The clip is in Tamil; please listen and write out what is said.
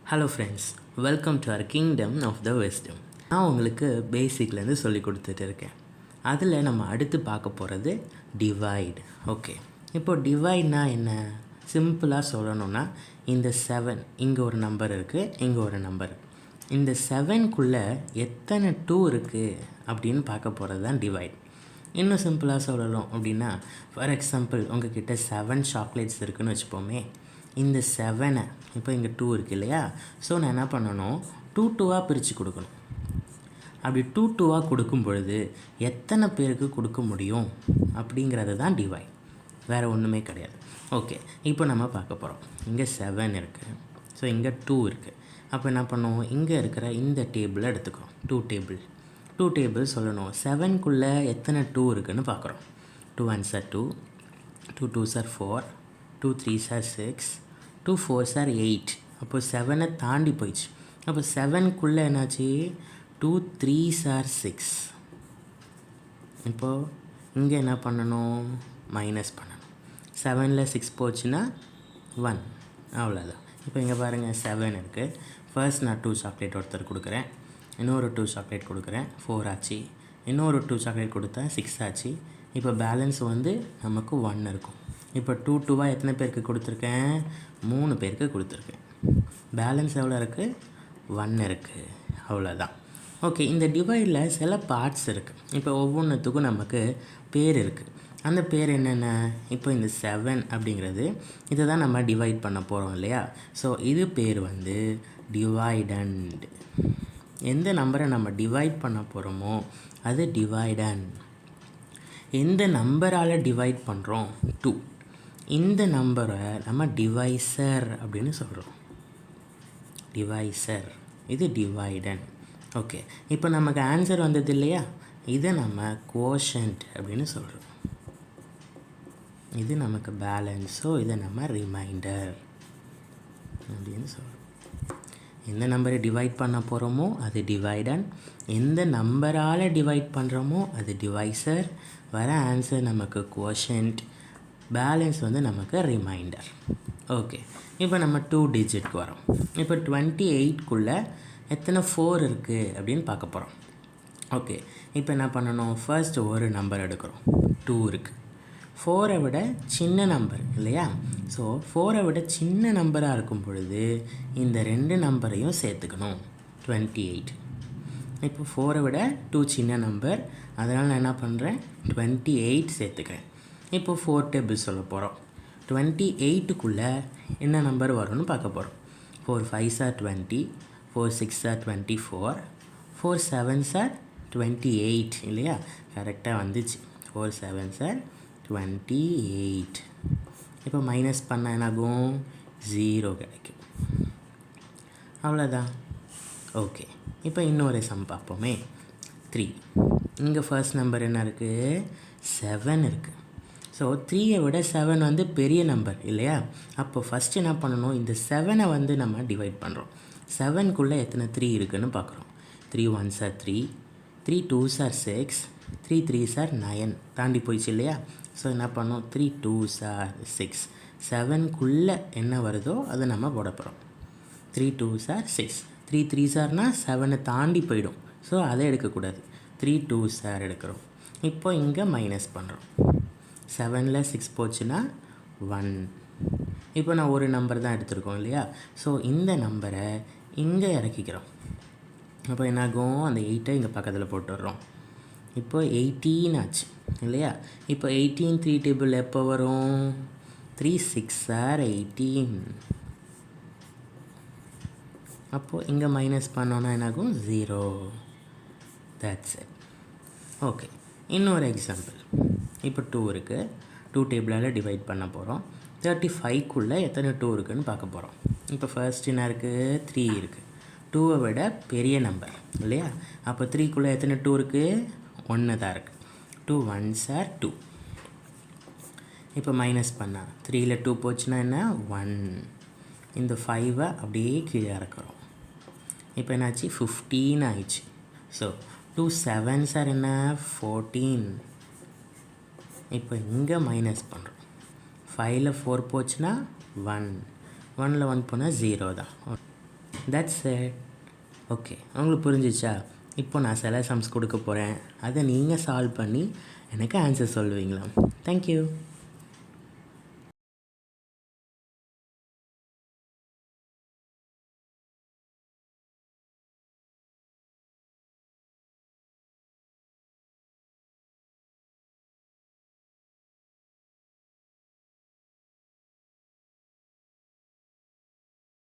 Hello friends, welcome to our kingdom of the wisdom. நான் உங்களுக்கு பேசிக்லேருந்து சொல்லி கொடுத்துட்டு இருக்கேன். அதில் நம்ம அடுத்து பார்க்க போகிறது டிவைட். ஓகே, இப்போது டிவைட்னா என்ன? சிம்பிளாக சொல்லணும்னா இந்த 7 இங்கே ஒரு நம்பர் இருக்குது, இங்கே ஒரு நம்பர். இந்த 7க்குள்ளே எத்தனை 2 இருக்குது அப்படின்னு பார்க்க போகிறது தான் டிவைட். இன்னும் சிம்பிளாக சொல்லணும் அப்படின்னா, ஃபார் எக்ஸாம்பிள் உங்ககிட்ட 7 சாக்லேட்ஸ் இருக்குதுன்னு வச்சுப்போமே. இந்த 7 இப்போ இங்கே 2 இருக்குது இல்லையா? ஸோ நான் என்ன பண்ணணும், 2 2வாக பிரித்து கொடுக்கணும். அப்படி 2 2வாக கொடுக்கும் பொழுது எத்தனை பேருக்கு கொடுக்க முடியும் அப்படிங்கிறது தான் டிவைட், வேறு ஒன்றுமே கிடையாது. ஓகே, இப்போ நம்ம பார்க்க போகிறோம். இங்கே 7 இருக்குது, ஸோ இங்கே 2 இருக்குது. அப்போ என்ன பண்ணுவோம், இங்கே இருக்கிற இந்த டேபிளை எடுத்துக்கிறோம். 2 டேபிள் சொல்லணும். 7க்குள்ளே எத்தனை 2 இருக்குதுன்னு பார்க்குறோம். 2 1s are 2, 2 2s are 4, 2 3s are 6, 2 4s are 8. அப்போ 7 தாண்டி போயிடுச்சு. அப்போ 7க்குள்ளே என்னாச்சு, 2 3s are 6. இப்போது இங்கே என்ன பண்ணணும், மைனஸ் பண்ணணும். 7ல் 6 போச்சுன்னா 1, அவ்வளோதான். இப்போ இங்கே பாருங்கள் 7 இருக்குது. ஃபர்ஸ்ட் நான் 2 சாக்லேட் ஒருத்தர் கொடுக்குறேன், இன்னொரு 2 சாக்லேட் கொடுக்குறேன், 4 ஆச்சு. இன்னொரு 2 சாக்லேட் கொடுத்தேன், 6 ஆச்சு. இப்போ பேலன்ஸ் நமக்கு 1 இருக்கும். இப்போ 2 2வாக எத்தனை பேருக்கு கொடுத்துருக்கேன், 3 பேருக்கு கொடுத்துருக்கேன். பேலன்ஸ் எவ்வளோ இருக்குது, 1 இருக்குது, அவ்வளோதான். ஓகே, இந்த டிவைடில் சில பார்ட்ஸ் இருக்குது. இப்போ ஒவ்வொன்றுத்துக்கும் நமக்கு பேர் இருக்குது. அந்த பேர் என்னென்ன, இப்போ இந்த 7 அப்படிங்கிறது இதை தான் நம்ம டிவைட் பண்ண போகிறோம் இல்லையா? ஸோ இது பேர் டிவைடண்ட். எந்த நம்பரை நம்ம டிவைட் பண்ண போகிறோமோ அது டிவைடண்ட். எந்த நம்பரால் டிவைட் பண்ணுறோம், 2. இந்த நம்பரை நம்ம டிவைசர் அப்படின்னு சொல்கிறோம். டிவைசர், இது டிவைடண்ட். ஓகே, இப்போ நமக்கு ஆன்சர் வந்தது இல்லையா? இதை நம்ம கோஷன்ட் அப்படின்னு சொல்கிறோம். இது நமக்கு பேலன்ஸோ, இதை நம்ம ரிமைண்டர் அப்படின்னு சொல்கிறோம். எந்த நம்பரை டிவைட் பண்ண போகிறோமோ அது டிவைடண்ட். எந்த நம்பரால் டிவைட் பண்ணுறோமோ அது டிவைசர். வர ஆன்சர் நமக்கு கோஷன்ட், பேலன்ஸ் நமக்கு ரிமைண்டர். ஓகே, இப்போ நம்ம 2 டிஜிட்க்கு வரோம். இப்போ 28க்குள்ளே எத்தனை 4 இருக்குது அப்படின்னு பார்க்க போகிறோம். ஓகே, இப்போ என்ன பண்ணணும், ஃபர்ஸ்ட் ஒரு நம்பர் எடுக்கிறோம். 2 இருக்குது. 4ஐ விட சின்ன நம்பர் இல்லையா? ஸோ 4ஐ விட சின்ன நம்பராக இருக்கும் பொழுது இந்த 2 நம்பரையும் சேர்த்துக்கணும். 28. இப்போ 4ஐ விட 2 சின்ன நம்பர், அதனால் நான் என்ன பண்ணுறேன், 28 சேர்த்துக்கிறேன். இப்போ 4 டேபிள் சொல்ல போகிறோம். 28க்குள்ளே என்ன நம்பர் வரும்னு பார்க்க போகிறோம். 4 5s are 20, 4 6s are 24, 4 7s are 28 இல்லையா? கரெக்டாக வந்துச்சு. 4 7s are 28. இப்போ மைனஸ் பண்ணால் என்னாகும், 0 கிடைக்கும். அவ்வளோதான். ஓகே, இப்போ இன்னொரு சம் பார்ப்போமே. 3. இங்கே ஃபர்ஸ்ட் நம்பர் என்ன இருக்குது, 7 இருக்குது. ஸோ 3ஐ விட 7 பெரிய நம்பர் இல்லையா? அப்போ ஃபஸ்ட்டு என்ன பண்ணணும், இந்த 7ஐ நம்ம டிவைட் பண்ணுறோம். 7க்குள்ளே எத்தனை 3 இருக்குதுன்னு பார்க்குறோம். 3 1s are 3, 3 2s are 6, 3 3s are 9. தாண்டி போயிடுச்சு இல்லையா? ஸோ என்ன பண்ணோம், 3 2s are 6. 7க்குள்ளே என்ன வருதோ அதை நம்ம போட போகிறோம். 3 2s are 6. 3 3s are 7 தாண்டி போயிடும். ஸோ அதை எடுக்கக்கூடாது. 3 2s are எடுக்கிறோம். இப்போ இங்கே மைனஸ் பண்ணுறோம். 7ல் 6 போச்சுன்னா 1. இப்போ நான் ஒரு நம்பர் தான் எடுத்துருக்கோம் இல்லையா? ஸோ இந்த நம்பரை இங்கே இறக்கிக்கிறோம். அப்போ என்னாகும், அந்த 8ஐ இங்கே பக்கத்தில் போட்டுடுறோம். இப்போ 18 ஆச்சு இல்லையா? இப்போ 18 3 டேபிள் எப்போ வரும், 3 6s are 18. அப்போது இங்கே மைனஸ் பண்ணோன்னா என்னாகும், 0. That's it. ஓகே, இன்னொரு எக்ஸாம்பிள். இப்போ 2 இருக்குது. 2 டேபிளால் டிவைட் பண்ண போகிறோம். 35க்குள்ளே எத்தனை 2 இருக்குதுன்னு பார்க்க போகிறோம். இப்போ ஃபர்ஸ்ட் என்ன இருக்குது, 3 இருக்குது. 2ஐ விட பெரிய நம்பர் இல்லையா? அப்போ 3க்குள்ளே எத்தனை 2 இருக்குது, 1 தான் இருக்குது. 2 1s are 2. இப்போ மைனஸ் பண்ணால் 3ல் 2 போச்சுன்னா என்ன, 1. இந்த 5ஐ அப்படியே கீழே இறக்குறோம். இப்போ என்னாச்சு, 15 ஆயிடுச்சு. ஸோ 2 7s are என்ன, 14. இப்போ இங்கே மைனஸ் பண்ணுறோம். 5ல் 4 போச்சுன்னா 1, 1ல் 1 போனால் 0 தான். That's it. ஓகே, உங்களுக்கு புரிஞ்சிச்சா? இப்போ நான் சில சம்ஸ் கொடுக்க போகிறேன், அதை நீங்கள் சால்வ் பண்ணி எனக்கு ஆன்சர் சொல்லுவீங்களா? தேங்க்யூ.